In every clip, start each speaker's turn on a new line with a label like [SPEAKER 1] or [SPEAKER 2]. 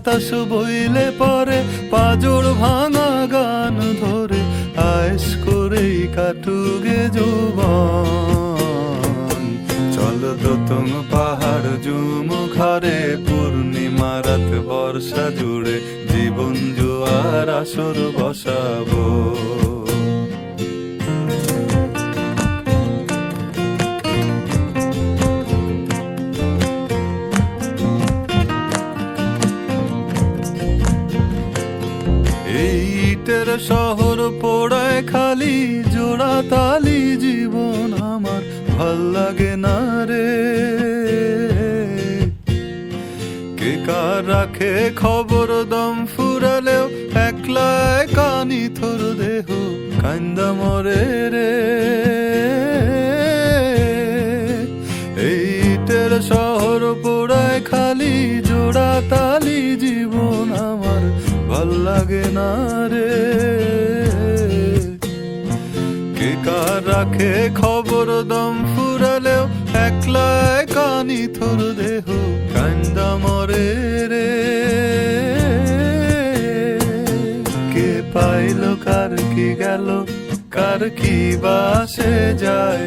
[SPEAKER 1] বাতাস বইলে পরে পাজর ভাঙা গান ধরে আয়েশ করেই কাটুগে যৌবন। চল দোতং পাহাড় জুম ঘরে পূর্ণিমা রাত বর্ষা জুড়ে জীবন জোয়ার আসর বসাবো। ইটের শহর পোড়ায় খালি জোড়া তালি জীবন আমার ভাল লাগে না রে। কে কার রাখে খবর দম ফুরালেও একলা কানি থর দেহ কান্দা মরে রে। ইটের শহর পোড়ায় খালি জোড়া তালি জীবন আমার ভাল লাগে না রে। কে কার রাখে খবর দম ফুরালেও একলা কানি থর দেহ কান্দা মরে রে। কে পাইল কার কি গেল কার কি বাসে যায়,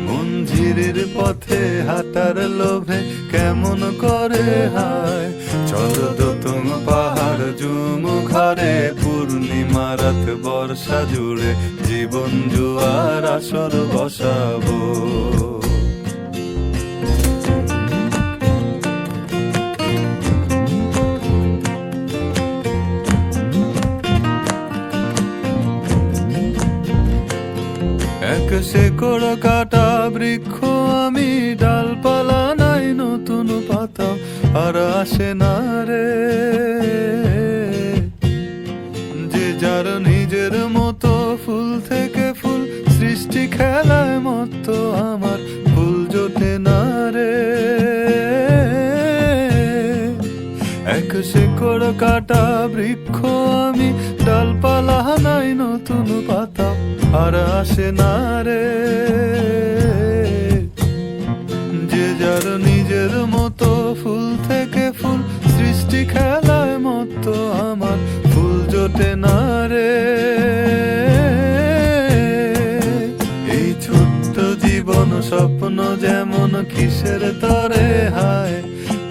[SPEAKER 1] মঞ্জিরের পথে হাঁটার লোভে কেমন করে হায়। চল দোতং পাহাড় জুম ঘরে পূর্ণিমা রাত বর্ষা জুড়ে জীবন জোয়ার আসর বসাবো। এক শেকড় কাটা বৃক্ষ আমি, ডালপালা নাই নতুন পাতা আর আসে না রে। যে যার নিজের মতো ফুল থেকে ফুল সৃষ্টি খেলায় মতো আমার ফুল জোটে না রে। এক শেকড় কাটা বৃক্ষ আমি, ডালপালা নাই নতুন পাতা আর আসে না রে। যে যার নিজের মতো ফুল থেকে ফুল সৃষ্টি খেলায় মতো আমার ফুল জোটে না রে। এই ছোট্ট জীবন স্বপ্ন যেমন কিসের তরে হায়,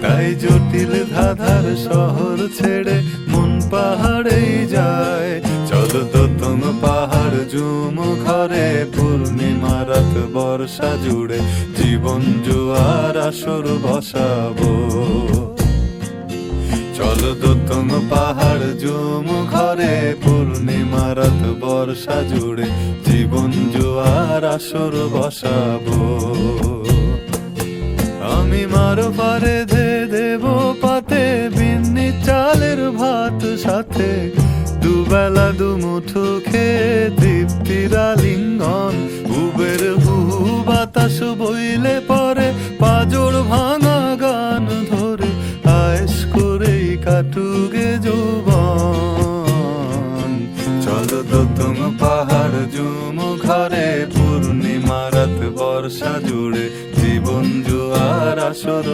[SPEAKER 1] তাই জটিল ধাঁধার শহর ছেড়ে মন পাহাড়েই যায়। চল দোতং পাহাড় জুম ঘরে পূর্ণিমা রাত বর্ষা জুড়ে জীবন জোয়ার আসর বসাবো। চল দোতং পাহাড় জুম ঘরে পূর্ণিমা রাত বর্ষা জুড়ে জীবন জোয়ার আসর বসাবো। আমি মারো পারে ধে দেব পাতে বিন্নি চালের ভাত সাথে, দুবেলা দুমুঠো খেয়ে তৃপ্তির আলিঙ্গন। উবের হুহু বাতাস বইলে পরে পাজর ভাঙা গান ধরে আয়েশ করেই কাটুগে যৌবন। চল দোতং পাহাড় জুম ঘরে পূর্ণিমা রাত বর্ষা জুড়ে জীবন জোয়ার আসর